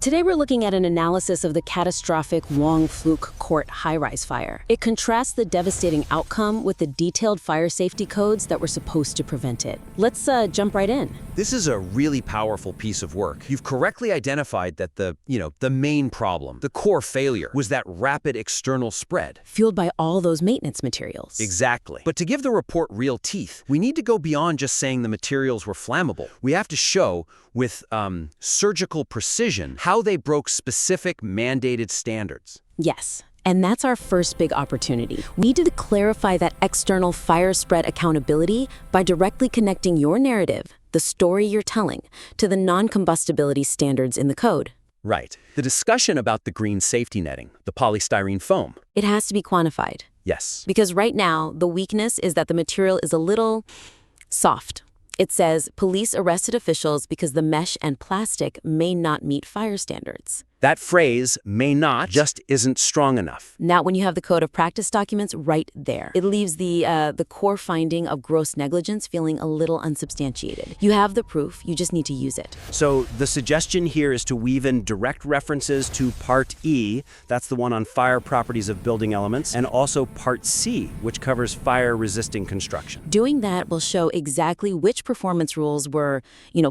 Today we're looking at an analysis of the catastrophic Wang Fuk Court high-rise fire. It contrasts the devastating outcome with the detailed fire safety codes that were supposed to prevent it. Let's jump right in. This is a really powerful piece of work. You've correctly identified that the main problem, the core failure, was that rapid external spread. Fueled by all those maintenance materials. Exactly. But to give the report real teeth, we need to go beyond just saying the materials were flammable. We have to show, with surgical precision, how they broke specific mandated standards. Yes. And that's our first big opportunity. We need to clarify that external fire spread accountability by directly connecting your narrative, the story you're telling, to the non-combustibility standards in the code. Right. The discussion about the green safety netting, the polystyrene foam. It has to be quantified. Yes. Because right now, the weakness is that the material is a little soft. It says, police arrested officials because the mesh and plastic may not meet fire standards. That phrase, may not, just isn't strong enough. Not when you have the code of practice documents right there. It leaves the core finding of gross negligence feeling a little unsubstantiated. You have the proof, you just need to use it. So the suggestion here is to weave in direct references to Part E, that's the one on fire properties of building elements, and also Part C, which covers fire-resisting construction. Doing that will show exactly which performance rules were,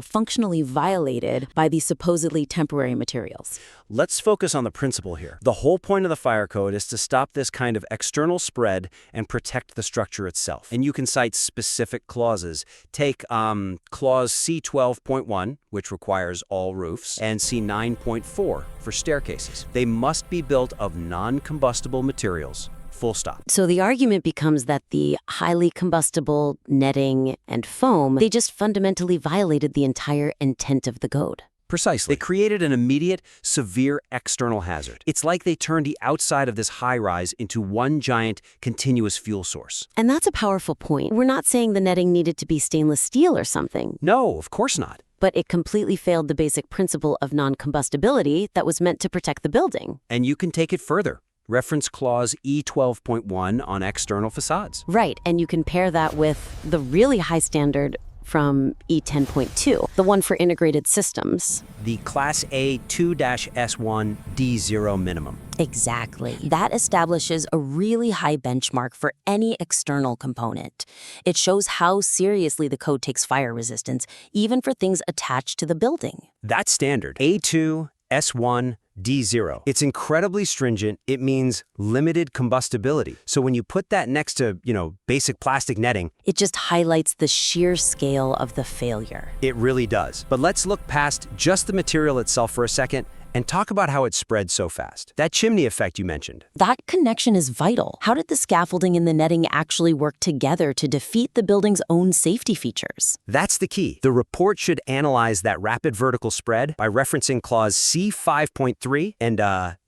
functionally violated by these supposedly temporary materials. Let's focus on the principle here. The whole point of the fire code is to stop this kind of external spread and protect the structure itself. And you can cite specific clauses. Take clause C12.1, which requires all roofs, and C9.4 for staircases. They must be built of non-combustible materials. Full stop. So the argument becomes that the highly combustible netting and foam, they just fundamentally violated the entire intent of the code. Precisely. They created an immediate, severe external hazard. It's like they turned the outside of this high-rise into one giant, continuous fuel source. And that's a powerful point. We're not saying the netting needed to be stainless steel or something. No, of course not. But it completely failed the basic principle of non-combustibility that was meant to protect the building. And you can take it further. Reference clause E12.1 on external facades. Right, and you can pair that with the really high standard from E10.2, the one for integrated systems. The Class A 2-S1 D0 minimum. Exactly. That establishes a really high benchmark for any external component. It shows how seriously the code takes fire resistance, even for things attached to the building. That standard, A2, S1, D0. It's incredibly stringent. It means limited combustibility. So when you put that next to, basic plastic netting, it just highlights the sheer scale of the failure. It really does. But let's look past just the material itself for a second and talk about how it spread so fast. That chimney effect you mentioned. That connection is vital. How did the scaffolding and the netting actually work together to defeat the building's own safety features? That's the key. The report should analyze that rapid vertical spread by referencing clause C5.3 and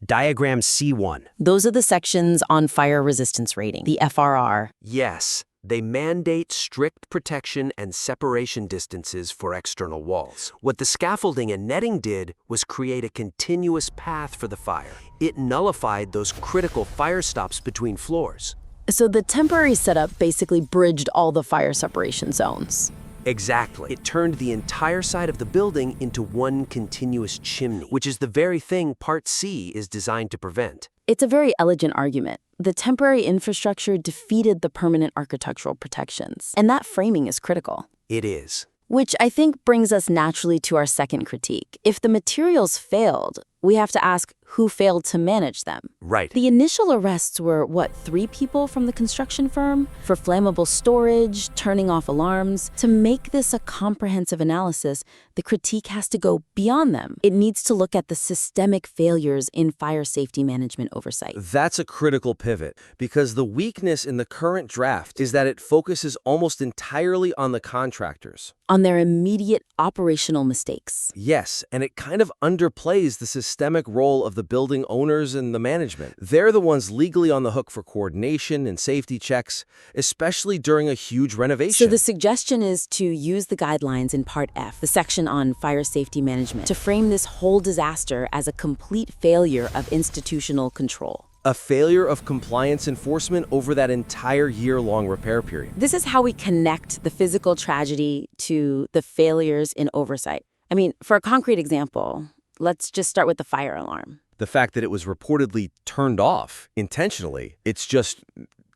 diagram C1. Those are the sections on fire resistance rating, the FRR. Yes. They mandate strict protection and separation distances for external walls. What the scaffolding and netting did was create a continuous path for the fire. It nullified those critical fire stops between floors. So the temporary setup basically bridged all the fire separation zones. Exactly. It turned the entire side of the building into one continuous chimney, which is the very thing Part C is designed to prevent. It's a very elegant argument. The temporary infrastructure defeated the permanent architectural protections, and that framing is critical. It is. Which I think brings us naturally to our second critique. If the materials failed, we have to ask who failed to manage them. Right. The initial arrests were, 3 people from the construction firm? For flammable storage, turning off alarms. To make this a comprehensive analysis, the critique has to go beyond them. It needs to look at the systemic failures in fire safety management oversight. That's a critical pivot, because the weakness in the current draft is that it focuses almost entirely on the contractors. On their immediate operational mistakes. Yes, and it kind of underplays the systemic role of the building owners and the management. They're the ones legally on the hook for coordination and safety checks, especially during a huge renovation. So the suggestion is to use the guidelines in Part F, the section on fire safety management, to frame this whole disaster as a complete failure of institutional control. A failure of compliance enforcement over that entire year-long repair period. This is how we connect the physical tragedy to the failures in oversight. I mean, for a concrete example, let's just start with the fire alarm. The fact that it was reportedly turned off intentionally, it's just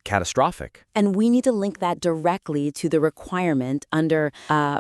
catastrophic. And we need to link that directly to the requirement under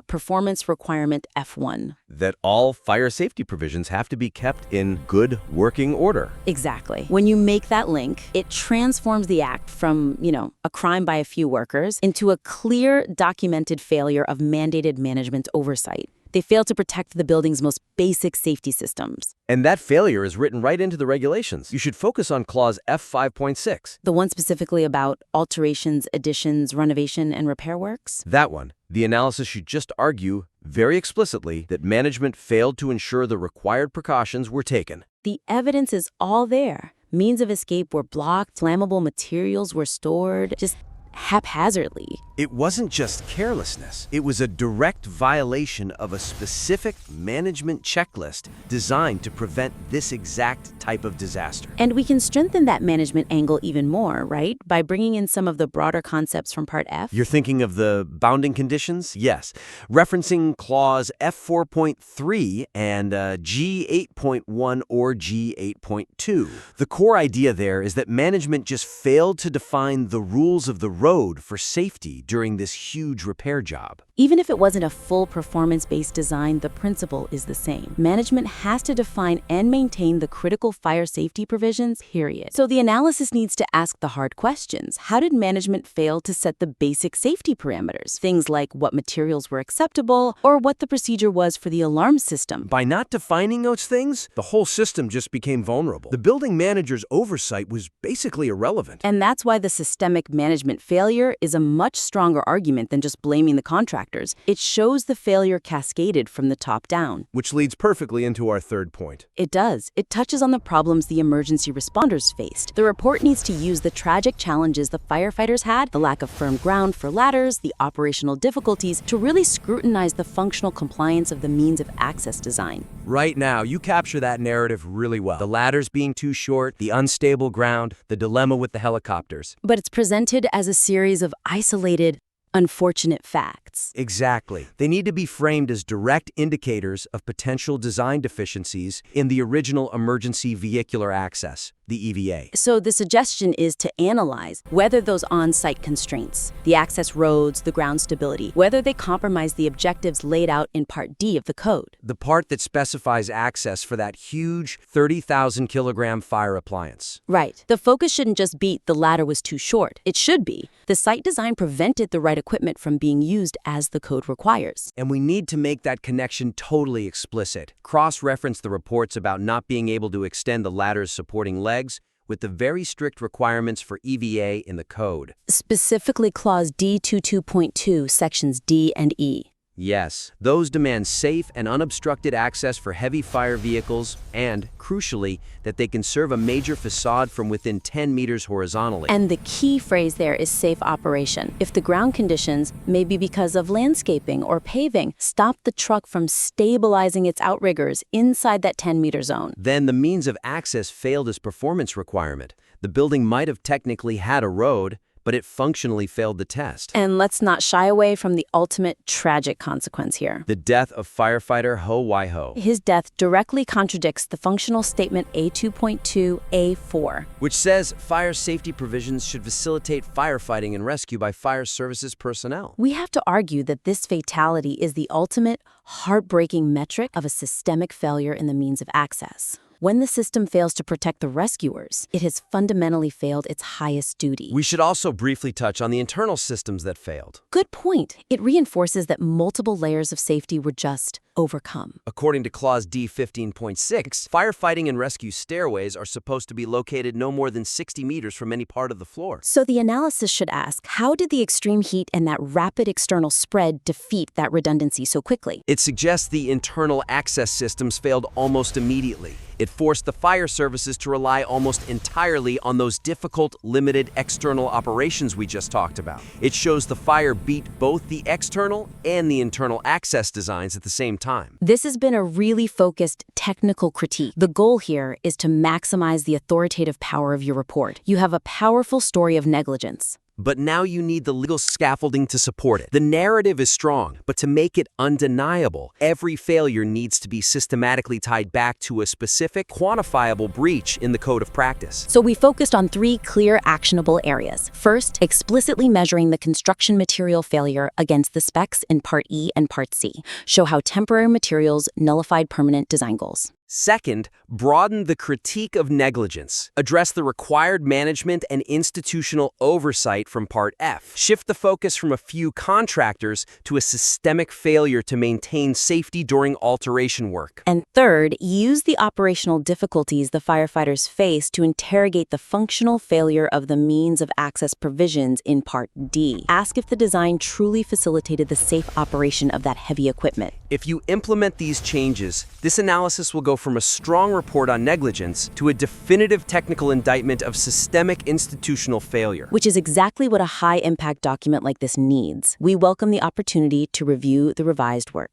Performance Requirement F1. That all fire safety provisions have to be kept in good working order. Exactly. When you make that link, it transforms the act from, a crime by a few workers into a clear, documented failure of mandated management oversight. They failed to protect the building's most basic safety systems. And that failure is written right into the regulations. You should focus on Clause F5.6. The one specifically about alterations, additions, renovation, and repair works? That one. The analysis should just argue very explicitly that management failed to ensure the required precautions were taken. The evidence is all there. Means of escape were blocked, flammable materials were stored, just haphazardly. It wasn't just carelessness. It was a direct violation of a specific management checklist designed to prevent this exact type of disaster. And we can strengthen that management angle even more, right? By bringing in some of the broader concepts from Part F. You're thinking of the bounding conditions? Yes. Referencing Clause F4.3 and G8.1 or G8.2. The core idea there is that management just failed to define the rules of the road for safety during this huge repair job. Even if it wasn't a full performance-based design, the principle is the same. Management has to define and maintain the critical fire safety provisions, period. So the analysis needs to ask the hard questions. How did management fail to set the basic safety parameters? Things like what materials were acceptable or what the procedure was for the alarm system. By not defining those things, the whole system just became vulnerable. The building manager's oversight was basically irrelevant. And that's why the systemic management failure is a much stronger argument than just blaming the contractors. It shows the failure cascaded from the top down. Which leads perfectly into our third point. It does. It touches on the problems the emergency responders faced. The report needs to use the tragic challenges the firefighters had, the lack of firm ground for ladders, the operational difficulties, to really scrutinize the functional compliance of the means of access design. Right now, you capture that narrative really well. The ladders being too short, the unstable ground, the dilemma with the helicopters. But it's presented as a series of isolated, unfortunate facts. Exactly. They need to be framed as direct indicators of potential design deficiencies in the original Emergency Vehicular Access, the EVA. So the suggestion is to analyze whether those on-site constraints, the access roads, the ground stability, whether they compromise the objectives laid out in Part D of the code. The part that specifies access for that huge 30,000 kilogram fire appliance. Right. The focus shouldn't just be the ladder was too short. It should be the site design prevented the right equipment from being used as the code requires. And we need to make that connection totally explicit. Cross-reference the reports about not being able to extend the ladder's supporting legs with the very strict requirements for EVA in the code. Specifically Clause D22.2, Sections D and E. Yes, those demand safe and unobstructed access for heavy fire vehicles and, crucially, that they can serve a major facade from within 10 meters horizontally. And the key phrase there is safe operation. If the ground conditions, maybe because of landscaping or paving, stop the truck from stabilizing its outriggers inside that 10-meter zone, then the means of access failed as performance requirement. The building might have technically had a road, but it functionally failed the test. And let's not shy away from the ultimate tragic consequence here. The death of firefighter Ho Wai-ho. His death directly contradicts the functional statement A2.2A4, which says fire safety provisions should facilitate firefighting and rescue by fire services personnel. We have to argue that this fatality is the ultimate, heartbreaking metric of a systemic failure in the means of access. When the system fails to protect the rescuers, it has fundamentally failed its highest duty. We should also briefly touch on the internal systems that failed. Good point. It reinforces that multiple layers of safety were just overcome. According to Clause D15.6, firefighting and rescue stairways are supposed to be located no more than 60 meters from any part of the floor. So the analysis should ask, how did the extreme heat and that rapid external spread defeat that redundancy so quickly? It suggests the internal access systems failed almost immediately. It forced the fire services to rely almost entirely on those difficult, limited external operations we just talked about. It shows the fire beat both the external and the internal access designs at the same time. This has been a really focused technical critique. The goal here is to maximize the authoritative power of your report. You have a powerful story of negligence. but now you need the legal scaffolding to support it. The narrative is strong, but to make it undeniable, every failure needs to be systematically tied back to a specific, quantifiable breach in the code of practice. So we focused on 3 clear, actionable areas. First, explicitly measuring the construction material failure against the specs in Part E and Part C. Show how temporary materials nullified permanent design goals. Second, broaden the critique of negligence. Address the required management and institutional oversight from Part F. Shift the focus from a few contractors to a systemic failure to maintain safety during alteration work. And third, use the operational difficulties the firefighters face to interrogate the functional failure of the means of access provisions in Part D. Ask if the design truly facilitated the safe operation of that heavy equipment. If you implement these changes, this analysis will go from a strong report on negligence to a definitive technical indictment of systemic institutional failure. Which is exactly what a high-impact document like this needs. We welcome the opportunity to review the revised work.